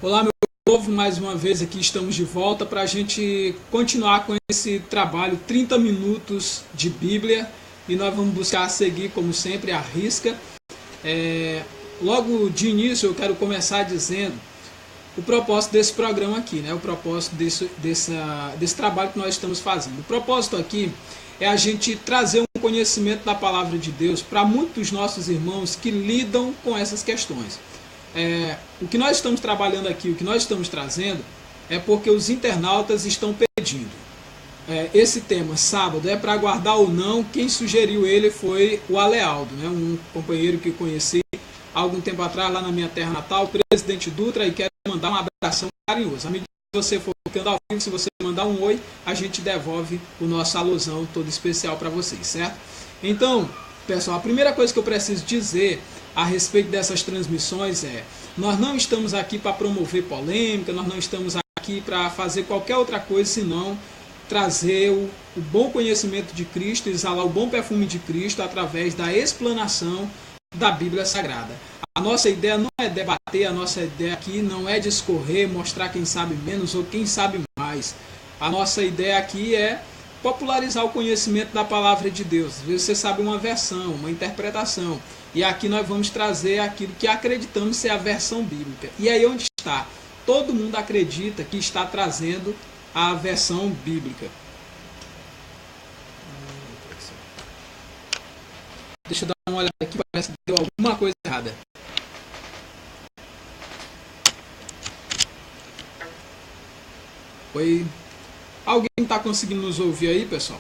Olá, meu povo, mais uma vez aqui estamos de volta para a gente continuar com esse trabalho 30 minutos de Bíblia e nós vamos buscar seguir, como sempre, a risca. Logo de início eu quero começar dizendo o propósito desse programa aqui, né? O propósito desse trabalho que nós estamos fazendo. O propósito aqui é a gente trazer um conhecimento da palavra de Deus para muitos dos nossos irmãos que lidam com essas questões. O que nós estamos trabalhando aqui, o que nós estamos trazendo, é porque os internautas estão pedindo. Esse tema, sábado, é para guardar ou não. Quem sugeriu ele foi o Alealdo, né? Um companheiro que conheci há algum tempo atrás lá na minha terra natal, Presidente Dutra, e quero mandar um abração carinhoso. À medida que você for ficando ao vivo, se você mandar um oi, a gente devolve o nosso alusão todo especial para vocês, certo? Então, pessoal, a primeira coisa que eu preciso dizer a respeito dessas transmissões nós não estamos aqui para promover polêmica, nós não estamos aqui para fazer qualquer outra coisa senão trazer o bom conhecimento de Cristo, exalar o bom perfume de Cristo através da explanação da Bíblia Sagrada. A nossa ideia não é debater, a nossa ideia aqui não é discorrer, mostrar quem sabe menos ou quem sabe mais. A nossa ideia aqui é popularizar o conhecimento da palavra de Deus. Às vezes você sabe uma versão, uma interpretação. E aqui nós vamos trazer aquilo que acreditamos ser a versão bíblica. E aí onde está? Todo mundo acredita que está trazendo a versão bíblica. Deixa eu dar uma olhada aqui, parece que deu alguma coisa errada. Oi. Alguém está conseguindo nos ouvir aí, pessoal?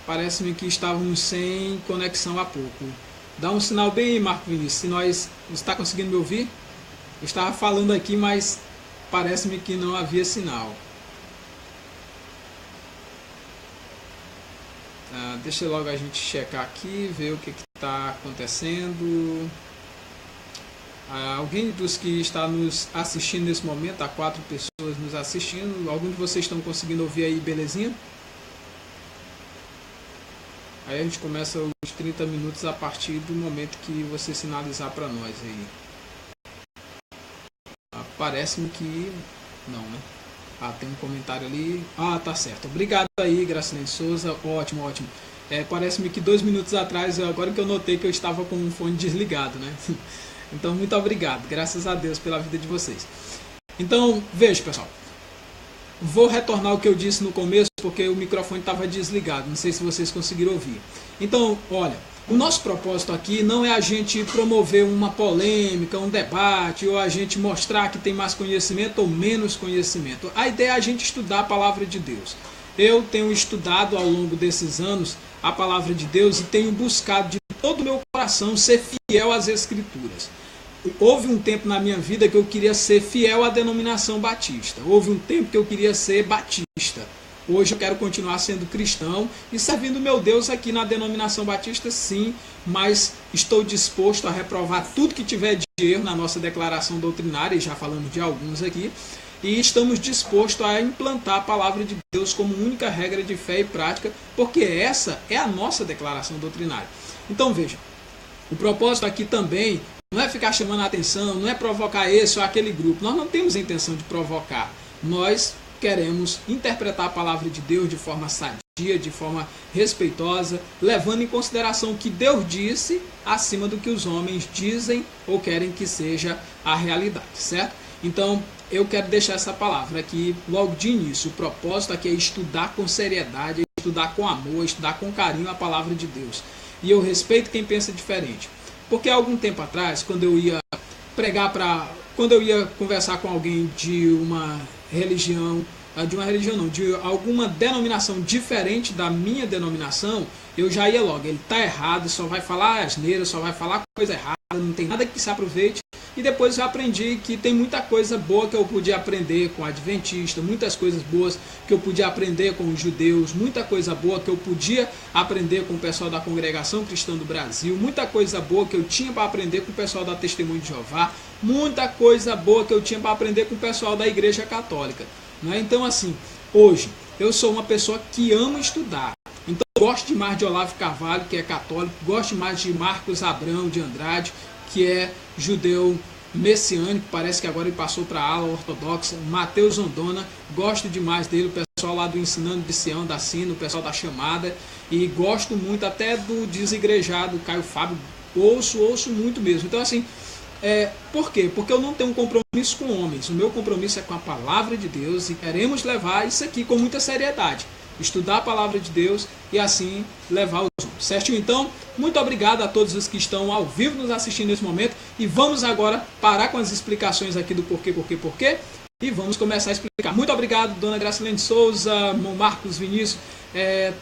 Parece-me que estávamos sem conexão há pouco. Dá um sinal bem aí, Marco Vinícius. Você está conseguindo me ouvir? Eu estava falando aqui, mas parece-me que não havia sinal. Deixa logo a gente checar aqui, ver o que está acontecendo. Alguém dos que está nos assistindo nesse momento, há 4 pessoas nos assistindo, algum de vocês estão conseguindo ouvir aí, belezinha? Aí a gente começa os 30 minutos a partir do momento que você sinalizar para nós aí. Parece-me que não, né? Tem um comentário ali. Tá certo. Obrigado aí, Gracilene Souza. Ótimo, ótimo. Parece-me que 2 minutos atrás, agora que eu notei que eu estava com o fone desligado, né? Então, muito obrigado. Graças a Deus pela vida de vocês. Então, veja, pessoal. Vou retornar o que eu disse no começo, porque o microfone estava desligado. Não sei se vocês conseguiram ouvir. Então, olha, o nosso propósito aqui não é a gente promover uma polêmica, um debate, ou a gente mostrar que tem mais conhecimento ou menos conhecimento. A ideia é a gente estudar a palavra de Deus. Eu tenho estudado ao longo desses anos a palavra de Deus e tenho buscado de todo o meu coração ser fiel às Escrituras. Houve um tempo na minha vida que eu queria ser fiel à denominação batista. Houve um tempo que eu queria ser batista. Hoje eu quero continuar sendo cristão e servindo meu Deus aqui na denominação batista, sim, mas estou disposto a reprovar tudo que tiver de erro na nossa declaração doutrinária, e já falamos de alguns aqui, e estamos dispostos a implantar a palavra de Deus como única regra de fé e prática, porque essa é a nossa declaração doutrinária. Então veja, o propósito aqui também não é ficar chamando a atenção, não é provocar esse ou aquele grupo. Nós não temos a intenção de provocar. Nós queremos interpretar a palavra de Deus de forma sadia, de forma respeitosa, levando em consideração o que Deus disse acima do que os homens dizem ou querem que seja a realidade, certo? Então, eu quero deixar essa palavra aqui logo de início. O propósito aqui é estudar com seriedade, estudar com amor, estudar com carinho a palavra de Deus. E eu respeito quem pensa diferente. Porque há algum tempo atrás, quando eu ia quando eu ia conversar com alguém de uma religião não, de alguma denominação diferente da minha denominação, eu já ia logo, ele está errado, só vai falar asneira, só vai falar coisa errada, não tem nada que se aproveite. E depois eu aprendi que tem muita coisa boa que eu podia aprender com o adventista, muitas coisas boas que eu podia aprender com os judeus, muita coisa boa que eu podia aprender com o pessoal da Congregação Cristã do Brasil, muita coisa boa que eu tinha para aprender com o pessoal da Testemunho de Jeová, muita coisa boa que eu tinha para aprender com o pessoal da Igreja Católica. Então, assim, hoje eu sou uma pessoa que ama estudar. Então, gosto demais de Olavo Carvalho, que é católico, gosto mais de Marcos Abrão de Andrade, que é judeu messiânico, parece que agora ele passou para a ala ortodoxa. Mateus Ondona, gosto demais dele, o pessoal lá do Ensinando de Sião, da Sino, o pessoal da Chamada, e gosto muito até do desigrejado Caio Fábio, ouço muito mesmo. Então assim, por quê? Porque eu não tenho um compromisso com homens, o meu compromisso é com a palavra de Deus, e queremos levar isso aqui com muita seriedade, estudar a palavra de Deus e assim levar os homens, certo? Então, muito obrigado a todos os que estão ao vivo nos assistindo nesse momento, e vamos agora parar com as explicações aqui do porquê, e vamos começar a explicar. Muito obrigado, dona Gracilene de Souza, irmão Marcos Vinícius,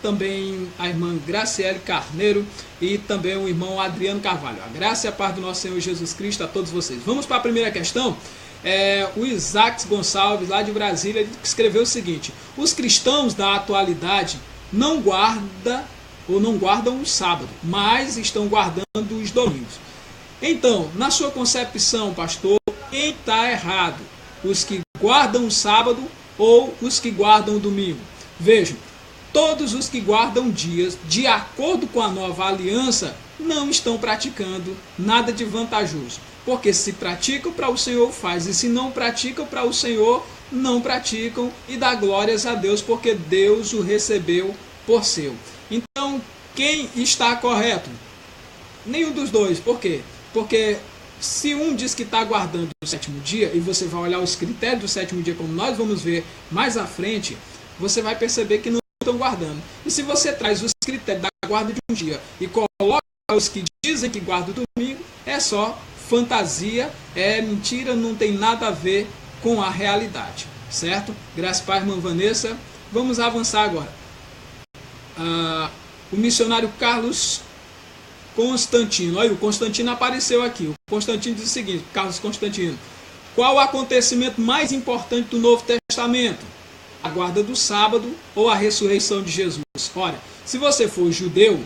também a irmã Graciele Carneiro e também o irmão Adriano Carvalho. A graça e a paz do nosso Senhor Jesus Cristo a todos vocês. Vamos para a primeira questão. O Isaac Gonçalves, lá de Brasília, ele escreveu o seguinte: os cristãos da atualidade não guardam o sábado, mas estão guardando os domingos. Então, na sua concepção, pastor, quem está errado? Os que guardam o sábado ou os que guardam o domingo? Vejam, todos os que guardam dias, de acordo com a nova aliança, não estão praticando nada de vantajoso. Porque se praticam, para o Senhor faz, e se não praticam, para o Senhor não praticam, e dá glórias a Deus, porque Deus o recebeu por seu. Então, quem está correto? Nenhum dos dois. Por quê? Porque se um diz que está guardando o sétimo dia, e você vai olhar os critérios do sétimo dia, como nós vamos ver mais à frente, você vai perceber que não estão guardando. E se você traz os critérios da guarda de um dia e coloca os que dizem que guardam o domingo, é só fantasia, é mentira, não tem nada a ver com a realidade, certo? Graças a Deus, irmã Vanessa. Vamos avançar agora. O missionário Carlos Constantino, olha, o Constantino apareceu aqui. O Constantino diz o seguinte: Carlos Constantino, qual o acontecimento mais importante do Novo Testamento? A guarda do sábado ou a ressurreição de Jesus? Olha, se você for judeu,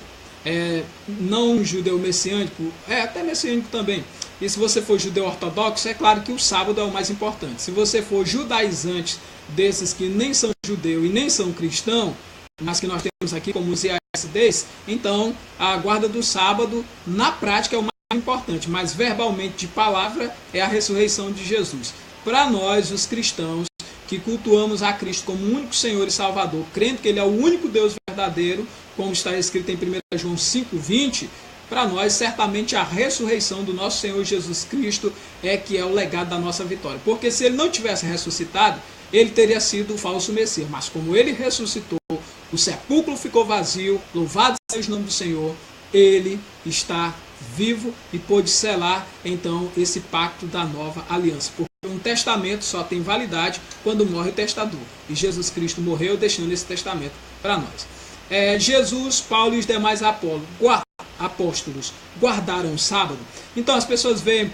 não um judeu messiânico, até messiânico também, e se você for judeu ortodoxo, é claro que o sábado é o mais importante. Se você for judaizante, desses que nem são judeu e nem são cristão, mas que nós temos aqui como os IASDs, então a guarda do sábado na prática é o mais importante, mas verbalmente de palavra é a ressurreição de Jesus. Para nós, os cristãos, que cultuamos a Cristo como único Senhor e Salvador, crendo que Ele é o único Deus verdadeiro, como está escrito em 1 João 5,20, para nós, certamente, a ressurreição do nosso Senhor Jesus Cristo é que é o legado da nossa vitória. Porque se Ele não tivesse ressuscitado, Ele teria sido o falso Messias. Mas como Ele ressuscitou, o sepulcro ficou vazio, louvado seja o nome do Senhor, Ele está vivo e pôde selar, então, esse pacto da nova aliança. Porque um testamento só tem validade quando morre o testador. E Jesus Cristo morreu deixando esse testamento para nós. Jesus, Paulo e os demais apóstolos guardaram o sábado. Então as pessoas veem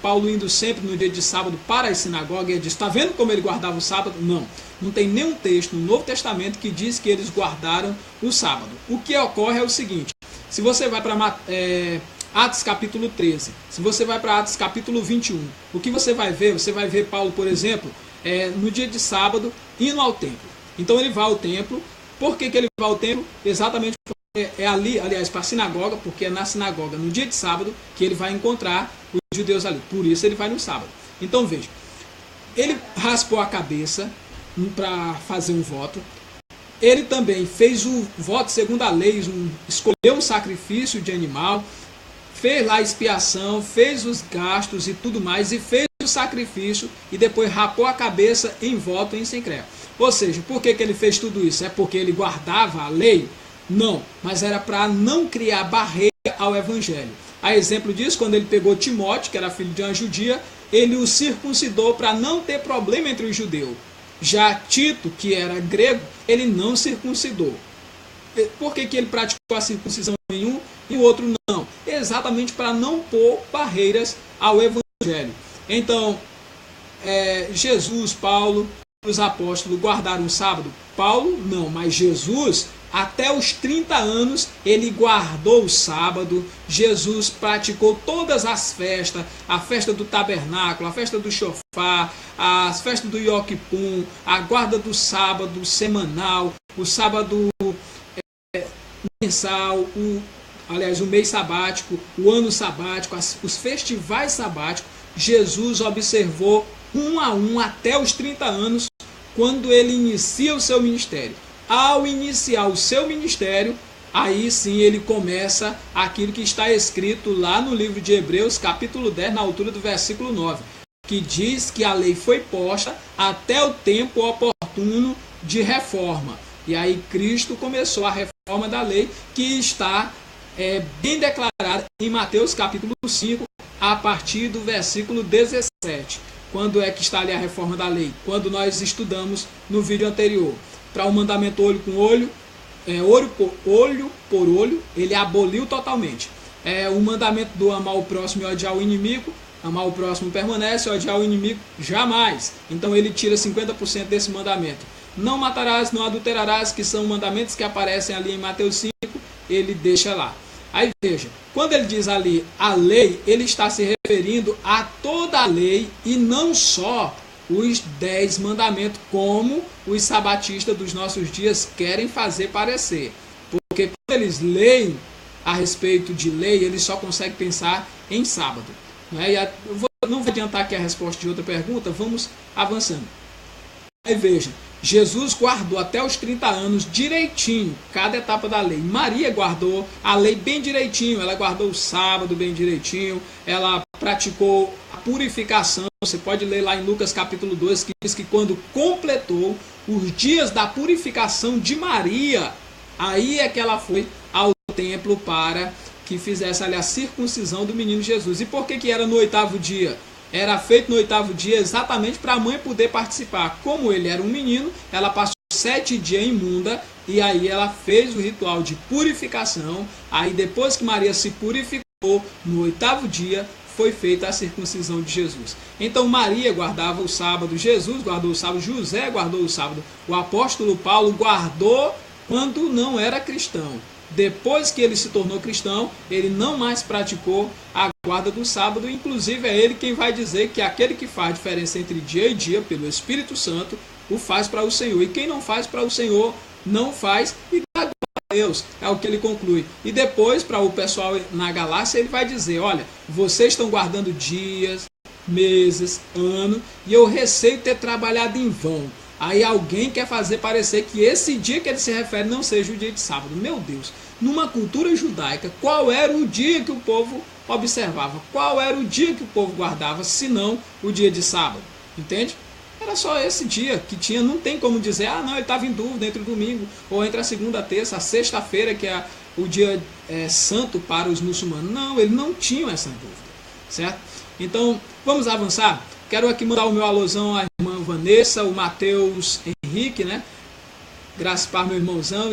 Paulo indo sempre no dia de sábado para a sinagoga e diz: está vendo como ele guardava o sábado? Não tem nenhum texto no Novo Testamento que diz que eles guardaram o sábado. O que ocorre é o seguinte: se você vai para Atos capítulo 13, se você vai para Atos capítulo 21, o que você vai ver? Você vai ver Paulo, por exemplo, no dia de sábado indo ao templo. Então ele vai ao templo. Por que ele vai ao templo? Exatamente porque ali, aliás, para a sinagoga, porque é na sinagoga, no dia de sábado, que ele vai encontrar os judeus ali. Por isso ele vai no sábado. Então veja, ele raspou a cabeça para fazer um voto. Ele também fez o voto segundo a lei, escolheu um sacrifício de animal, fez lá a expiação, fez os gastos e tudo mais, e fez o sacrifício, e depois rapou a cabeça em voto em sincreto. Ou seja, por que ele fez tudo isso? É porque ele guardava a lei? Não, mas era para não criar barreira ao evangelho. A exemplo disso, quando ele pegou Timóteo, que era filho de uma judia, ele o circuncidou para não ter problema entre os judeus. Já Tito, que era grego, ele não circuncidou. Por que ele praticou a circuncisão em um e o outro não? Exatamente para não pôr barreiras ao evangelho. Então, Jesus, Paulo, os apóstolos guardaram o sábado? Paulo não, mas Jesus, até os 30 anos, ele guardou o sábado. Jesus praticou todas as festas, a festa do tabernáculo, a festa do shofar, as festas do Yom Kippur, a guarda do sábado semanal, o sábado mensal, o mês sabático, o ano sabático, os festivais sabáticos. Jesus observou um a um até os 30 anos, quando ele inicia o seu ministério. Ao iniciar o seu ministério, aí sim ele começa aquilo que está escrito lá no livro de Hebreus, capítulo 10, na altura do versículo 9, que diz que a lei foi posta até o tempo oportuno de reforma. E aí Cristo começou a reforma da lei, que está bem declarada em Mateus capítulo 5, a partir do versículo 17. Quando é que está ali a reforma da lei? Quando nós estudamos no vídeo anterior. Para o mandamento olho com olho, olho por olho, ele aboliu totalmente. O mandamento do amar o próximo e odiar o inimigo, amar o próximo permanece, odiar o inimigo jamais. Então ele tira 50% desse mandamento. Não matarás, não adulterarás, que são mandamentos que aparecem ali em Mateus 5, ele deixa lá. Aí veja, quando ele diz ali a lei, ele está se referindo a toda a lei e não só os 10 mandamentos, como os sabatistas dos nossos dias querem fazer parecer. Porque quando eles leem a respeito de lei, eles só conseguem pensar em sábado. Né? Não vou adiantar aqui a resposta de outra pergunta, vamos avançando. Aí veja, Jesus guardou até os 30 anos direitinho cada etapa da lei. Maria guardou a lei bem direitinho, ela guardou o sábado bem direitinho, ela praticou a purificação. Você pode ler lá em Lucas capítulo 2, que diz que quando completou os dias da purificação de Maria, aí é que ela foi ao templo para que fizesse ali a circuncisão do menino Jesus. E por que era no 8º dia? Era feito no 8º dia exatamente para a mãe poder participar. Como ele era um menino, ela passou 7 dias imunda e aí ela fez o ritual de purificação. Aí depois que Maria se purificou, no 8º dia foi feita a circuncisão de Jesus. Então Maria guardava o sábado, Jesus guardou o sábado, José guardou o sábado, o apóstolo Paulo guardou quando não era cristão. Depois que ele se tornou cristão, ele não mais praticou a guarda do sábado. Inclusive é ele quem vai dizer que aquele que faz diferença entre dia e dia, pelo Espírito Santo, o faz para o Senhor. E quem não faz para o Senhor, não faz e dá glória a Deus. É o que ele conclui. E depois, para o pessoal na Galácia, ele vai dizer, olha, vocês estão guardando dias, meses, ano, e eu receio ter trabalhado em vão. Aí alguém quer fazer parecer que esse dia que ele se refere não seja o dia de sábado. Meu Deus, numa cultura judaica, qual era o dia que o povo observava? Qual era o dia que o povo guardava, se não o dia de sábado? Entende? Era só esse dia que tinha, não tem como dizer, não, ele estava em dúvida entre o domingo, ou entre a segunda, a terça, a sexta-feira, que é o dia santo para os muçulmanos. Não, ele não tinha essa dúvida, certo? Então, vamos avançar? Quero aqui mandar o meu alôzão à irmã Vanessa, o Matheus Henrique, né? Graças para meu irmãozão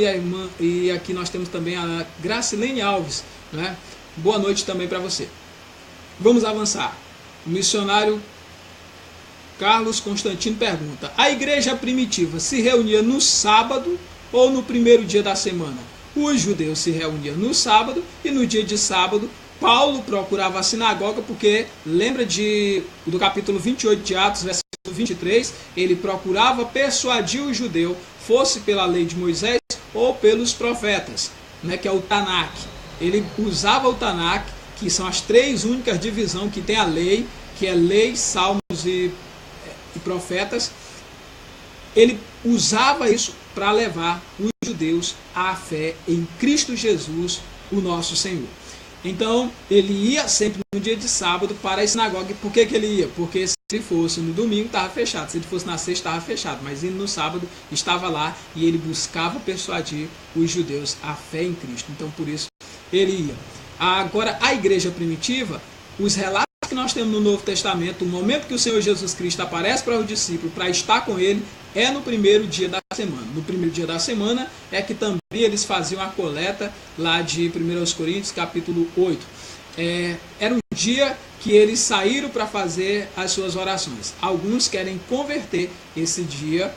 e aqui nós temos também a Gracilene Alves, né? Boa noite também para você. Vamos avançar. O missionário Carlos Constantino pergunta: a igreja primitiva se reunia no sábado ou no primeiro dia da semana? Os judeus se reuniam no sábado e no dia de sábado Paulo procurava a sinagoga, porque lembra do capítulo 28 de Atos, versículo 23, ele procurava persuadir o judeu, fosse pela lei de Moisés ou pelos profetas, né, que é o Tanakh. Ele usava o Tanakh, que são as 3 únicas divisões que tem a lei, que é lei, salmos e profetas. Ele usava isso para levar os judeus à fé em Cristo Jesus, o nosso Senhor. Então, ele ia sempre no dia de sábado para a sinagoga. Por que ele ia? Porque se ele fosse no domingo, estava fechado. Se ele fosse na sexta, estava fechado. Mas ele no sábado estava lá e ele buscava persuadir os judeus à fé em Cristo. Então, por isso, ele ia. Agora, a igreja primitiva, os relatos que nós temos no Novo Testamento, o momento que o Senhor Jesus Cristo aparece para os discípulos, para estar com ele, é no primeiro dia da semana. No primeiro dia da semana é que também eles faziam a coleta lá de 1 Coríntios, capítulo 8. Era um dia que eles saíram para fazer as suas orações. Alguns querem converter esse dia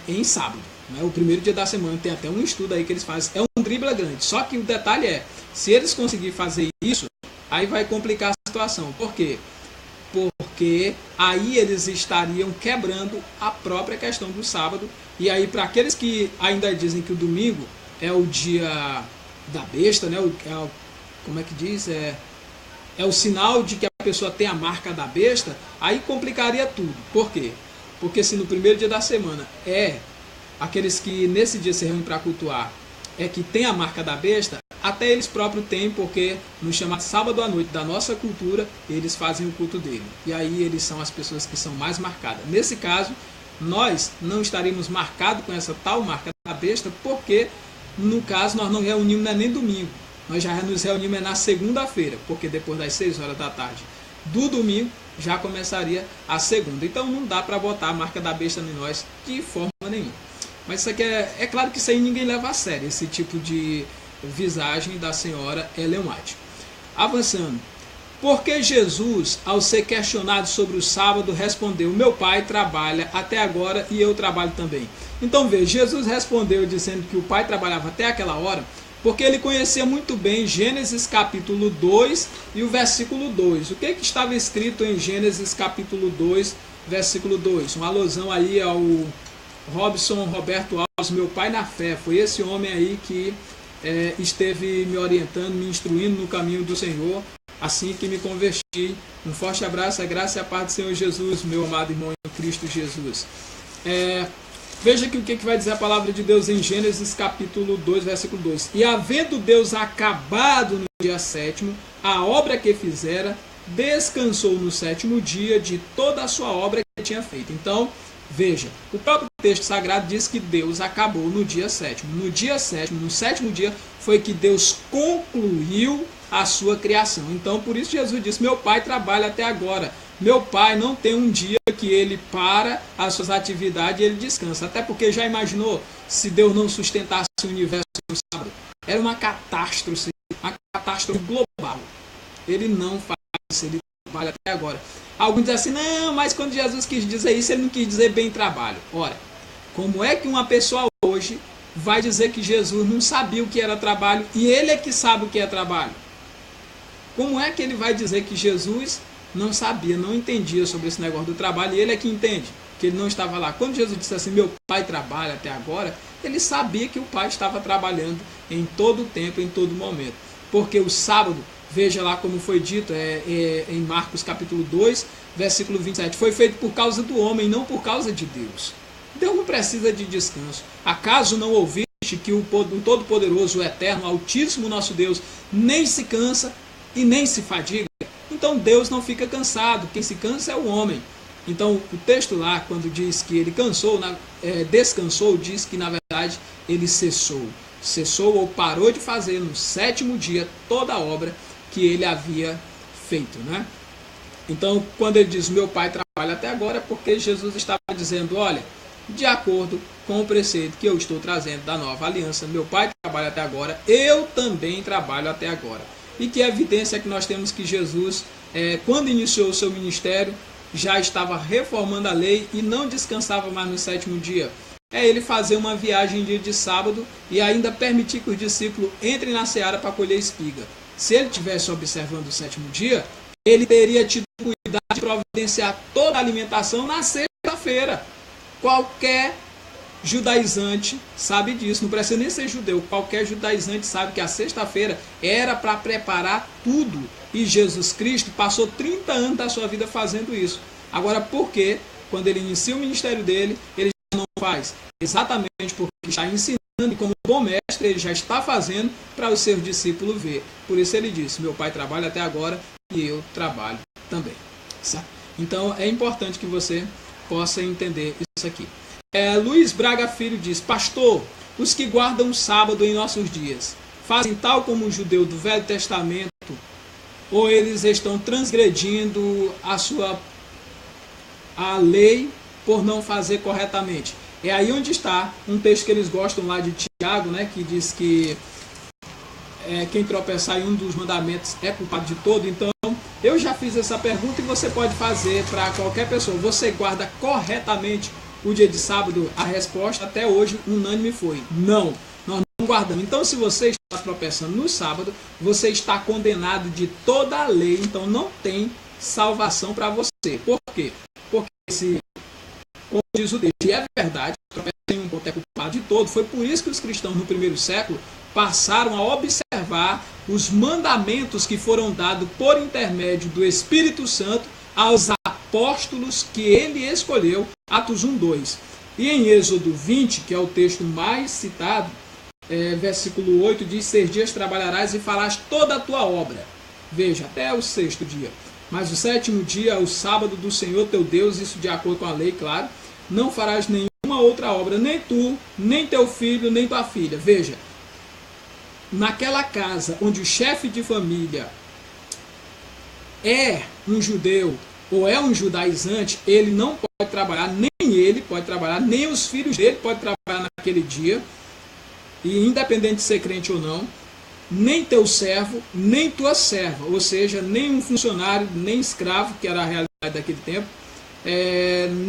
em sábado. Né? O primeiro dia da semana tem até um estudo aí que eles fazem. É um drible grande. Só que o detalhe é, se eles conseguirem fazer isso, aí vai complicar a situação. Por quê? Porque aí eles estariam quebrando a própria questão do sábado. E aí, para aqueles que ainda dizem que o domingo é o dia da besta, né? Como é que diz? É o sinal de que a pessoa tem a marca da besta, aí complicaria tudo. Por quê? Porque se no primeiro dia da semana aqueles que nesse dia se reúnem para cultuar, que tem a marca da besta, até eles próprios têm, porque no chamado sábado à noite da nossa cultura, eles fazem o culto dele. E aí eles são as pessoas que são mais marcadas. Nesse caso, nós não estaríamos marcados com essa tal marca da besta, porque no caso nós não reunimos nem domingo. Nós já nos reunimos na segunda-feira, porque depois das 6 horas da tarde do domingo já começaria a segunda. Então não dá para botar a marca da besta em nós de forma nenhuma. Mas isso aqui é claro que isso aí ninguém leva a sério, esse tipo de visagem da senhora Ellen White. Avançando. Porque Jesus, ao ser questionado sobre o sábado, respondeu: meu pai trabalha até agora e eu trabalho também. Então veja, Jesus respondeu dizendo que o pai trabalhava até aquela hora, porque ele conhecia muito bem Gênesis capítulo 2 e o versículo 2. O que estava escrito em Gênesis capítulo 2, versículo 2? Uma alusão aí ao Robson Roberto Alves, meu pai na fé. Foi esse homem aí que esteve me orientando, me instruindo no caminho do Senhor, assim que me converti. Um forte abraço, a graça e a paz do Senhor Jesus, meu amado irmão em Cristo Jesus. Veja aqui o que vai dizer a palavra de Deus em Gênesis capítulo 2, versículo 2. E havendo Deus acabado no dia 7º a obra que fizera, descansou no 7º dia de toda a sua obra que tinha feito. Então, veja, o próprio texto sagrado diz que Deus acabou no dia 7º. No dia 7º, no 7º dia, foi que Deus concluiu a sua criação. Então, por isso Jesus disse: meu pai trabalha até agora. Meu pai não tem um dia que ele para as suas atividades e ele descansa. Até porque já imaginou se Deus não sustentasse o universo no sábado? Era uma catástrofe global. Ele não faz isso, ele trabalha até agora. Alguns dizem assim: não, mas quando Jesus quis dizer isso, ele não quis dizer bem trabalho. Ora, como é que uma pessoa hoje vai dizer que Jesus não sabia o que era trabalho e ele é que sabe o que é trabalho? Como é que ele vai dizer que Jesus não sabia, não entendia sobre esse negócio do trabalho e ele é que entende, que ele não estava lá? Quando Jesus disse assim: meu pai trabalha até agora, ele sabia que o pai estava trabalhando em todo o tempo, em todo momento. Porque o sábado, veja lá como foi dito em Marcos capítulo 2, versículo 27, foi feito por causa do homem, não por causa de Deus. Deus não precisa de descanso. Acaso não ouviste que o Todo-Poderoso, o Eterno, o Altíssimo nosso Deus, nem se cansa e nem se fadiga? Então Deus não fica cansado, quem se cansa é o homem. Então o texto lá, quando diz que ele descansou, diz que na verdade ele cessou ou parou de fazer no 7º dia toda a obra que ele havia feito, né? Então quando ele diz: meu pai trabalha até agora, é porque Jesus estava dizendo: olha, de acordo com o preceito que eu estou trazendo da nova aliança, meu pai trabalha até agora, eu também trabalho até agora. E que evidência é que nós temos que Jesus, quando iniciou o seu ministério, já estava reformando a lei e não descansava mais no 7º dia. Ele fazer uma viagem dia de sábado e ainda permitir que os discípulos entrem na seara para colher espiga. Se ele estivesse observando o 7º dia, ele teria tido cuidado de providenciar toda a alimentação na sexta-feira. Qualquer judaizante sabe disso, não precisa nem ser judeu, qualquer judaizante sabe que a sexta-feira era para preparar tudo, e Jesus Cristo passou 30 anos da sua vida fazendo isso. Agora, por que quando ele inicia o ministério dele, ele já não faz? Exatamente porque está ensinando, e como bom mestre ele já está fazendo para os seus discípulos ver. Por isso ele disse: meu pai trabalha até agora e eu trabalho também. Certo? Então é importante que você possa entender isso aqui. Luiz Braga Filho diz: pastor, os que guardam o sábado em nossos dias fazem tal como o judeu do Velho Testamento, ou eles estão transgredindo a lei por não fazer corretamente? É aí onde está um texto que eles gostam lá de Tiago, né, que diz que quem tropeçar em um dos mandamentos é culpado de todo. Então eu já fiz essa pergunta e você pode fazer para qualquer pessoa: você guarda corretamente o dia de sábado? A resposta até hoje unânime foi: não, nós não guardamos. Então se você está tropeçando no sábado, você está condenado de toda a lei, então não tem salvação para você. Por quê? Porque como diz o texto. E é verdade, tropeça em um ponto é culpado de todo. Foi por isso que os cristãos no primeiro século passaram a observar os mandamentos que foram dados por intermédio do Espírito Santo aos apóstolos que ele escolheu, Atos 1:2. E em Êxodo 20, que é o texto mais citado, versículo 8, diz: 6 dias trabalharás e farás toda a tua obra. Veja, até o 6º dia. Mas o 7º dia é o sábado do Senhor teu Deus, isso de acordo com a lei, claro. Não farás nenhuma outra obra, nem tu, nem teu filho, nem tua filha. Veja, naquela casa onde o chefe de família é um judeu ou é um judaizante, ele não pode trabalhar, nem ele pode trabalhar, nem os filhos dele podem trabalhar naquele dia, e independente de ser crente ou não, nem teu servo, nem tua serva, ou seja, nem um funcionário, nem escravo, que era a realidade daquele tempo,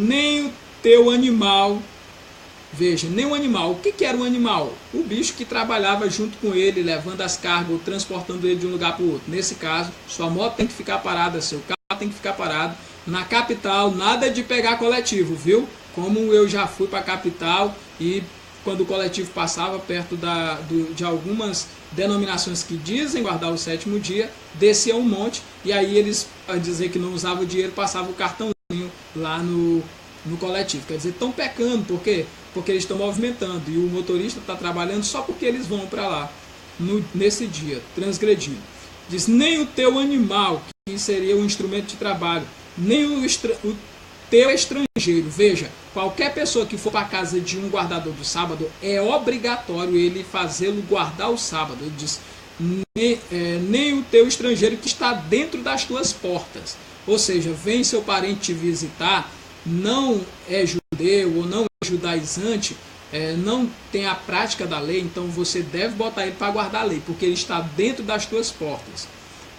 nem o teu animal. Veja, nem um animal. O que era um animal? O bicho que trabalhava junto com ele, levando as cargas, ou transportando ele de um lugar para o outro. Nesse caso, sua moto tem que ficar parada, seu carro tem que ficar parado. Na capital, nada de pegar coletivo, viu? Como eu já fui para a capital e quando o coletivo passava perto de algumas denominações que dizem guardar o 7º dia, descia um monte, e aí eles, a dizer que não usavam o dinheiro, passavam o cartãozinho lá no coletivo. Quer dizer, estão pecando, por quê? Porque eles estão movimentando, e o motorista está trabalhando só porque eles vão para lá, nesse dia, transgredindo. Diz: nem o teu animal, que seria um instrumento de trabalho, nem o teu estrangeiro. Veja, qualquer pessoa que for para a casa de um guardador do sábado, é obrigatório ele fazê-lo guardar o sábado. Ele diz: nem o teu estrangeiro que está dentro das tuas portas. Ou seja, vem seu parente te visitar, não é judeu ou não é judaizante, não tem a prática da lei, então você deve botar ele para guardar a lei, porque ele está dentro das tuas portas.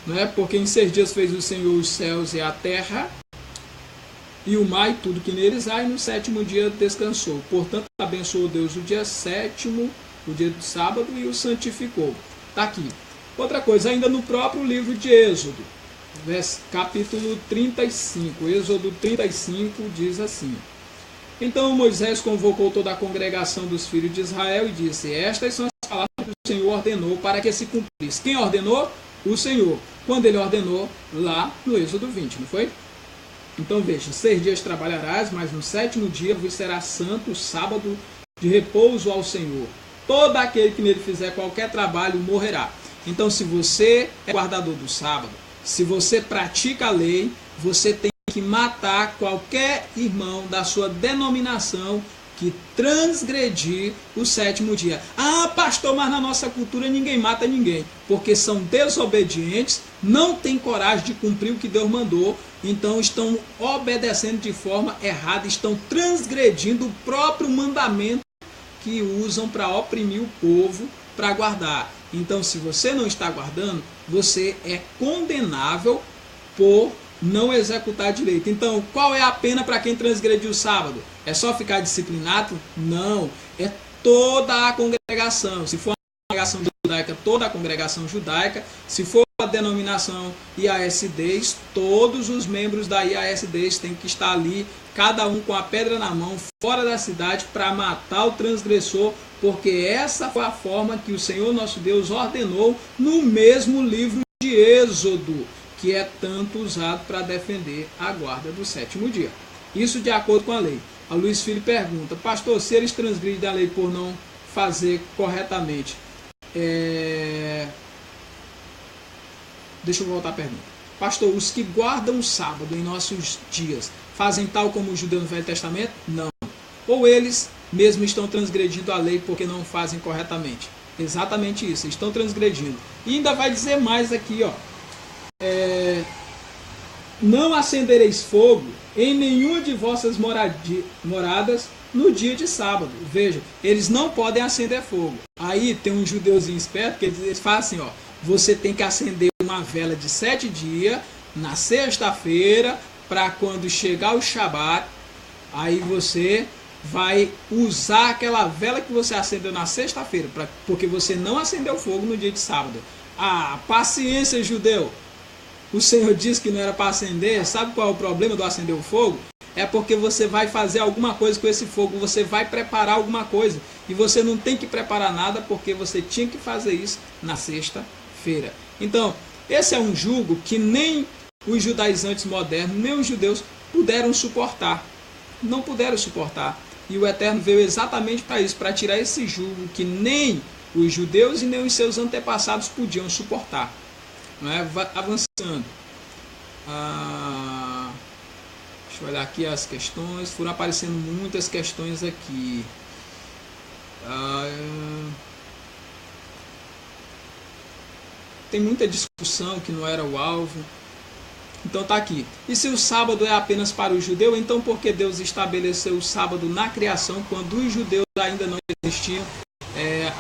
Não é? Porque em 6 dias fez o Senhor os céus e a terra, e o mar e tudo que neles há, e no 7º dia descansou. Portanto, abençoou Deus o dia 7º, o dia do sábado, e o santificou. Está aqui. Outra coisa, ainda no próprio livro de Êxodo, capítulo 35. Êxodo 35 diz assim: então Moisés convocou toda a congregação dos filhos de Israel e disse: estas são as palavras que o Senhor ordenou para que se cumprisse. Quem ordenou? O Senhor. Quando ele ordenou? Lá no Êxodo 20, não foi? Então veja: 6 dias trabalharás, mas no 7º dia vos será santo, o sábado de repouso ao Senhor. Todo aquele que nele fizer qualquer trabalho morrerá. Então, se você é guardador do sábado, se você pratica a lei, você tem que matar qualquer irmão da sua denominação que transgredir o 7º dia. Ah, pastor, mas na nossa cultura ninguém mata ninguém, porque são desobedientes, não têm coragem de cumprir o que Deus mandou, então estão obedecendo de forma errada, estão transgredindo o próprio mandamento que usam para oprimir o povo, para guardar. Então, se você não está guardando, você é condenável por não executar direito. Então, qual é a pena para quem transgrediu o sábado? É só ficar disciplinado? Não. É toda a congregação. Se for a congregação judaica, toda a congregação judaica. Se for a denominação IASDs, todos os membros da IASDs têm que estar ali, cada um com a pedra na mão, fora da cidade, para matar o transgressor, porque essa foi a forma que o Senhor nosso Deus ordenou no mesmo livro de Êxodo, que é tanto usado para defender a guarda do 7º dia. Isso de acordo com a lei. A Luiz Filho pergunta: pastor, se eles transgridem a lei por não fazer corretamente, deixa eu voltar à pergunta. Pastor, os que guardam o sábado em nossos dias fazem tal como os judeus no Velho Testamento? Não. Ou eles mesmo estão transgredindo a lei porque não fazem corretamente? Exatamente isso, estão transgredindo. E ainda vai dizer mais aqui, ó. Não acendereis fogo em nenhuma de vossas moradas no dia de sábado. Veja, eles não podem acender fogo. Aí tem um judeuzinho esperto que eles fazem assim, ó: você tem que acender uma vela de 7 dias na sexta-feira, para quando chegar o Shabat, aí você vai usar aquela vela que você acendeu na sexta-feira, porque você não acendeu fogo no dia de sábado. Ah, paciência, judeu! O Senhor disse que não era para acender. Sabe qual é o problema do acender o fogo? é porque você vai fazer alguma coisa com esse fogo, você vai preparar alguma coisa. E você não tem que preparar nada porque você tinha que fazer isso na sexta-feira. Então, esse é um jugo que nem os judaizantes modernos, nem os judeus puderam suportar. Não puderam suportar. E o Eterno veio exatamente para isso, para tirar esse jugo que nem os judeus e nem os seus antepassados podiam suportar. Não é? Avançando. Deixa eu olhar aqui as questões. Foram aparecendo muitas questões aqui. Tem muita discussão que não era o alvo. Então tá aqui. E se o sábado é apenas para o judeu, então por que Deus estabeleceu o sábado na criação quando os judeus ainda não existiam?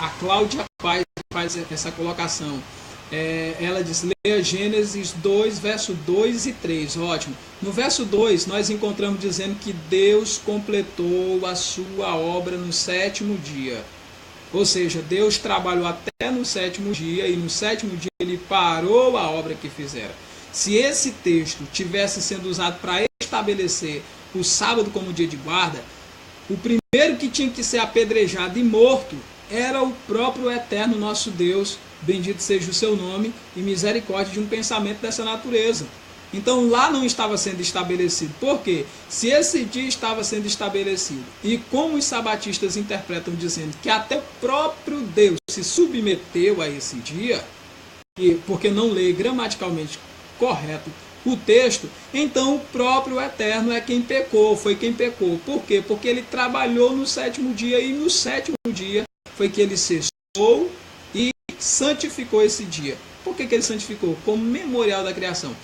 A Cláudia faz essa colocação. Ela diz, leia Gênesis 2, verso 2 e 3. Ótimo. No verso 2, nós encontramos dizendo que Deus completou a sua obra no sétimo dia. Ou seja, Deus trabalhou até no sétimo dia e no sétimo dia ele parou a obra que fizera. Se esse texto tivesse sendo usado para estabelecer o sábado como dia de guarda, o primeiro que tinha que ser apedrejado e morto era o próprio Eterno nosso Deus, bendito seja o seu nome, e misericórdia de um pensamento dessa natureza. Então lá não estava sendo estabelecido. Por quê? Se esse dia estava sendo estabelecido, e como os sabatistas interpretam dizendo que até o próprio Deus se submeteu a esse dia, porque não lê gramaticalmente correto o texto, então o próprio Eterno é quem pecou, foi quem pecou. Por quê? Porque ele trabalhou no sétimo dia e no sétimo dia foi que ele cessou e santificou esse dia. Por que ele santificou? Como memorial da criação.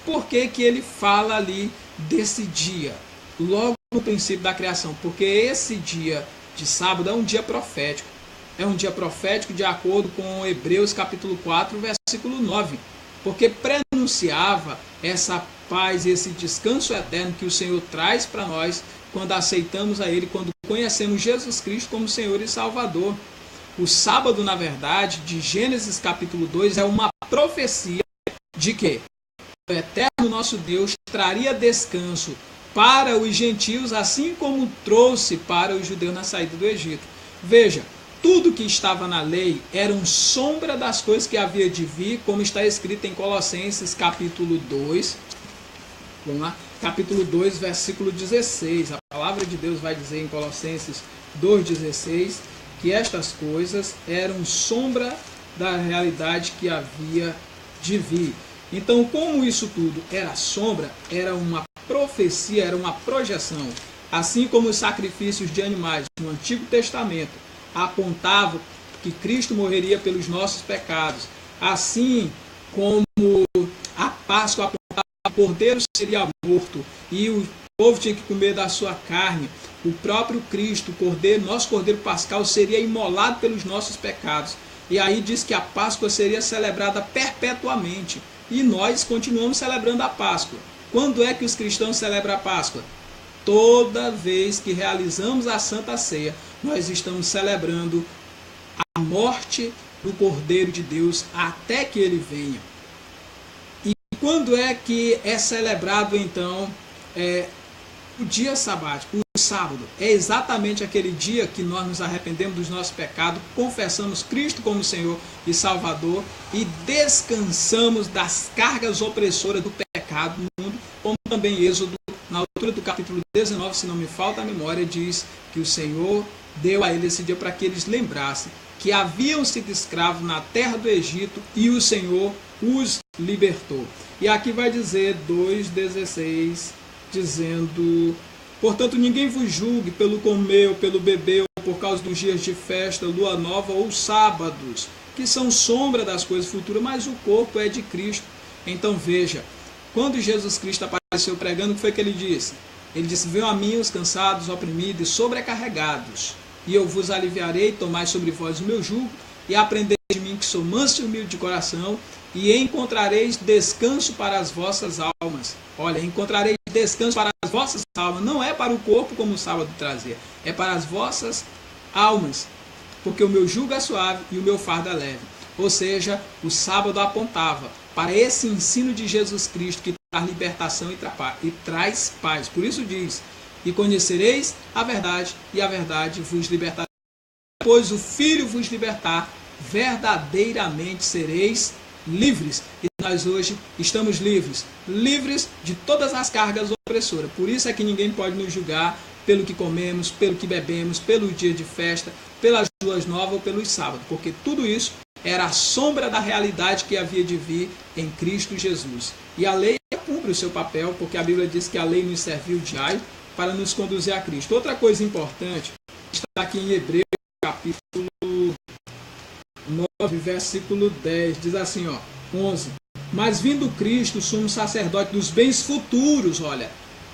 Por que ele fala ali desse dia? Logo no princípio da criação. Porque esse dia de sábado é um dia profético. É um dia profético de acordo com Hebreus capítulo 4, versículo 9. Porque prenunciava essa paz, esse descanso eterno que o Senhor traz para nós quando aceitamos a Ele, quando conhecemos Jesus Cristo como Senhor e Salvador. O sábado, na verdade, de Gênesis capítulo 2, é uma profecia de que o Eterno nosso Deus traria descanso para os gentios, assim como trouxe para os judeus na saída do Egito. Veja, tudo que estava na lei era sombra das coisas que havia de vir, como está escrito em Colossenses capítulo 2. Vamos lá, capítulo 2, versículo 16. A palavra de Deus vai dizer em Colossenses 2,16 que estas coisas eram sombra da realidade que havia de vir. Então, como isso tudo era sombra, era uma profecia, era uma projeção, assim como os sacrifícios de animais no Antigo Testamento apontavam que Cristo morreria pelos nossos pecados, assim como a Páscoa apontava que o cordeiro seria morto e o povo tinha que comer da sua carne, o próprio Cristo, o cordeiro, nosso cordeiro pascal, seria imolado pelos nossos pecados. E aí diz que a Páscoa seria celebrada perpetuamente. E nós continuamos celebrando a Páscoa. Quando é que os cristãos celebram a Páscoa? Toda vez que realizamos a Santa Ceia, nós estamos celebrando a morte do Cordeiro de Deus até que ele venha. E quando é que é celebrado, então, o dia sabático, o sábado? É exatamente aquele dia que nós nos arrependemos dos nossos pecados, confessamos Cristo como Senhor e Salvador e descansamos das cargas opressoras do pecado no mundo, como também Êxodo, na altura do capítulo 19, se não me falta a memória, diz que o Senhor deu a ele esse dia para que eles lembrassem que haviam sido escravos na terra do Egito e o Senhor os libertou. E aqui vai dizer 2,16, dizendo: portanto, ninguém vos julgue pelo comer ou pelo beber, ou por causa dos dias de festa, lua nova ou sábados, que são sombra das coisas futuras, mas o corpo é de Cristo. Então veja, quando Jesus Cristo apareceu pregando, o que foi que ele disse? Ele disse: venham a mim os cansados, oprimidos e sobrecarregados, e eu vos aliviarei, tomai sobre vós o meu jugo, e aprendei de mim que sou manso e humilde de coração, e encontrareis descanso para as vossas almas. Olha, encontrareis descanso para as vossas almas. Não é para o corpo como o sábado trazia, é para as vossas almas, porque o meu jugo é suave e o meu fardo é leve. Ou seja, o sábado apontava para esse ensino de Jesus Cristo que traz libertação e traz paz. Por isso diz, e conhecereis a verdade, e a verdade vos libertará. Pois o Filho vos libertar, verdadeiramente sereis livres. E nós hoje estamos livres, livres de todas as cargas opressoras. Por isso é que ninguém pode nos julgar pelo que comemos, pelo que bebemos, pelo dia de festa, pelas luas novas ou pelos sábados, porque tudo isso era a sombra da realidade que havia de vir em Cristo Jesus. E a lei cumpre o seu papel, porque a Bíblia diz que a lei nos serviu de aio para nos conduzir a Cristo. Outra coisa importante está aqui em Hebreus, capítulo 9, versículo 10, diz assim, 11. Mas vindo Cristo, sumo sacerdote dos bens futuros, olha,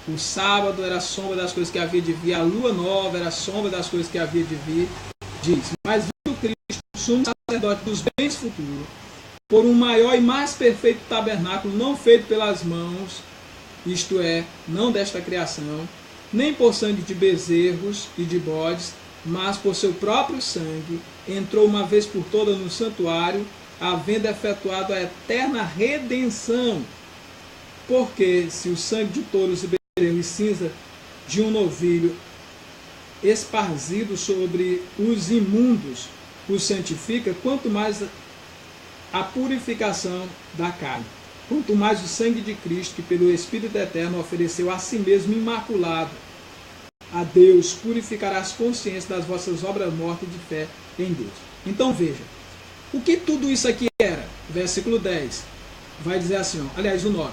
o sábado era a sombra das coisas que havia de vir, a lua nova era a sombra das coisas que havia de vir, diz, mas vindo Cristo, sumo sacerdote dos bens futuros, por um maior e mais perfeito tabernáculo, não feito pelas mãos, isto é, não desta criação, nem por sangue de bezerros e de bodes, mas por seu próprio sangue, entrou uma vez por todas no santuário, havendo efetuado a eterna redenção. Porque se o sangue de touros e bezerros e cinza de um novilho esparzido sobre os imundos os santifica, quanto mais a purificação da carne, quanto mais o sangue de Cristo, que pelo Espírito Eterno ofereceu a si mesmo imaculado a Deus, purificará as consciências das vossas obras mortas de fé em Deus. Então veja, o que tudo isso aqui era? Versículo 10 vai dizer assim, aliás o 9,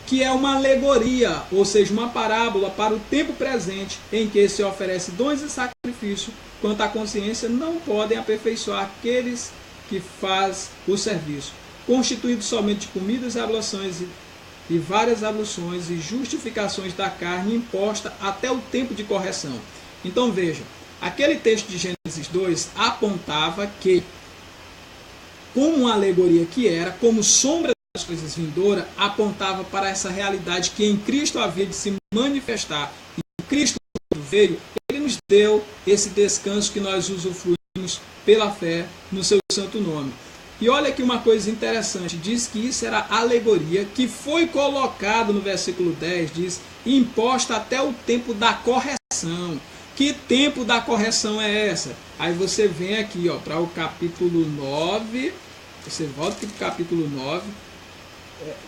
que é uma alegoria, ou seja, uma parábola para o tempo presente, em que se oferece dons e sacrifício, quanto à consciência não podem aperfeiçoar aqueles que faz o serviço, constituído somente de comidas e abluções e várias abluções e justificações da carne imposta até o tempo de correção. Então veja, aquele texto de Gênesis 2 apontava que, como uma alegoria que era, como sombra das coisas vindouras, apontava para essa realidade que em Cristo havia de se manifestar. E Cristo veio, ele nos deu esse descanso que nós usufruímos pela fé no seu santo nome. E olha aqui uma coisa interessante, diz que isso era alegoria, que foi colocado no versículo 10, diz, imposta até o tempo da correção. Que tempo da correção é essa? Aí você vem aqui para o capítulo 9, você volta aqui para o capítulo 9,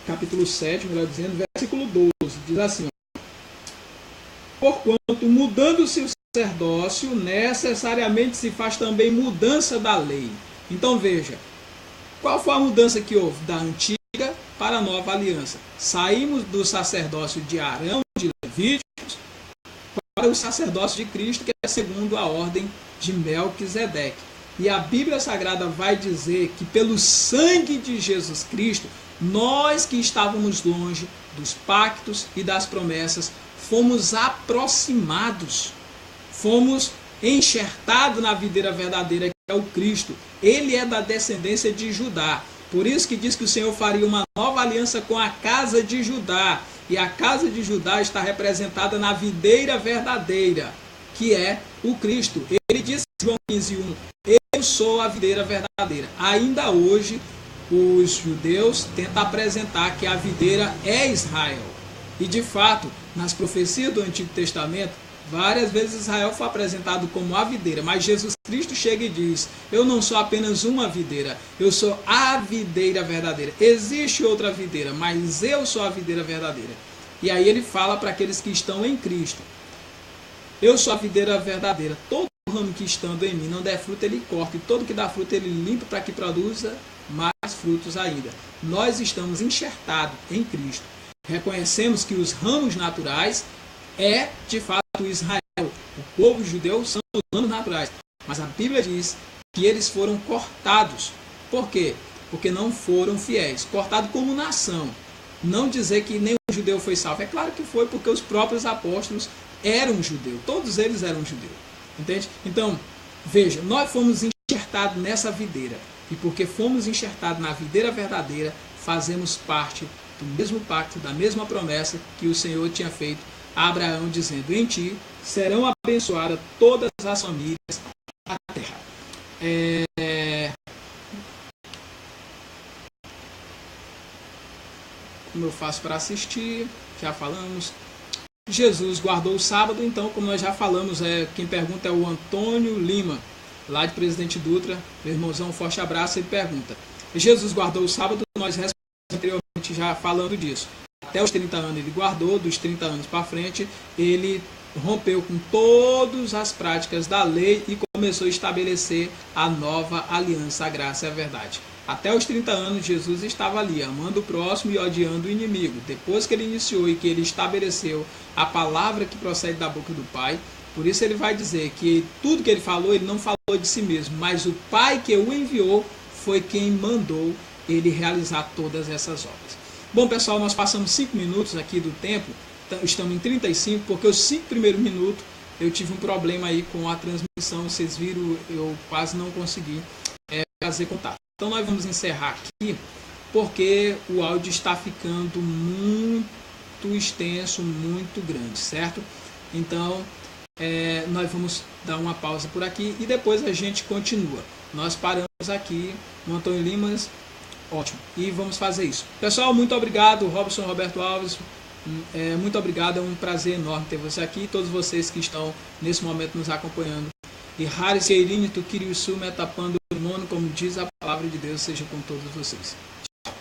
capítulo 7, melhor dizendo, versículo 12, diz assim, porquanto, mudando-se o sacerdócio, necessariamente se faz também mudança da lei. Então veja, qual foi a mudança que houve da antiga para a nova aliança? Saímos do sacerdócio de Arão, de Levíticos, para o sacerdócio de Cristo, que é segundo a ordem de Melquisedeque. E a Bíblia Sagrada vai dizer que pelo sangue de Jesus Cristo, nós que estávamos longe dos pactos e das promessas, fomos aproximados, fomos enxertados na videira verdadeira, que é o Cristo. Ele é da descendência de Judá. Por isso que diz que o Senhor faria uma nova aliança com a casa de Judá. E a casa de Judá está representada na videira verdadeira, que é o Cristo. Ele disse em João 15:1, eu sou a videira verdadeira. Ainda hoje, os judeus tentam apresentar que a videira é Israel. E de fato, nas profecias do Antigo Testamento, várias vezes Israel foi apresentado como a videira, mas Jesus Cristo chega e diz, eu não sou apenas uma videira, eu sou a videira verdadeira. Existe outra videira, mas eu sou a videira verdadeira. E aí ele fala para aqueles que estão em Cristo, eu sou a videira verdadeira, todo ramo que estando em mim não der fruto ele corta, e todo que dá fruto ele limpa para que produza mais frutos ainda. Nós estamos enxertados em Cristo. Reconhecemos que os ramos naturais é de fato Israel, o povo judeu são os ramos naturais, mas a Bíblia diz que eles foram cortados. Por quê? Porque não foram fiéis, cortados como nação. Não dizer que nenhum judeu foi salvo, é claro que foi, porque os próprios apóstolos eram judeus, todos eles eram judeus, entende? Então, veja, nós fomos enxertados nessa videira, e porque fomos enxertados na videira verdadeira, fazemos parte do mesmo pacto, da mesma promessa que o Senhor tinha feito a Abraão, dizendo, em ti serão abençoadas todas as famílias da terra. como eu faço para assistir, já falamos. Jesus guardou o sábado, então, como nós já falamos, quem pergunta é o Antônio Lima, lá de Presidente Dutra. Meu irmãozão, um forte abraço. Ele pergunta: Jesus guardou o sábado? Nós respondemos anteriormente já falando disso. Até os 30 anos ele guardou, dos 30 anos para frente ele rompeu com todas as práticas da lei e começou a estabelecer a nova aliança, a graça e a verdade. Até os 30 anos Jesus estava ali, amando o próximo e odiando o inimigo. Depois que ele iniciou e que ele estabeleceu a palavra que procede da boca do Pai, por isso ele vai dizer que tudo que ele falou, ele não falou de si mesmo, mas o Pai que o enviou foi quem mandou ele realizar todas essas obras. Bom, pessoal, nós passamos 5 minutos aqui do tempo, estamos em 35, porque os 5 primeiros minutos eu tive um problema aí com a transmissão, vocês viram, eu quase não consegui fazer contato. Então nós vamos encerrar aqui, porque o áudio está ficando muito extenso, muito grande, certo? Então nós vamos dar uma pausa por aqui e depois a gente continua. Nós paramos aqui no Antônio Limas, ótimo, e vamos fazer isso. Pessoal, muito obrigado, Robson Roberto Alves, muito obrigado, é um prazer enorme ter você aqui, todos vocês que estão nesse momento nos acompanhando. E Haris Eirini, Tukiriusu, Metapando, Mono, como diz a palavra de Deus, seja com todos vocês. Tchau.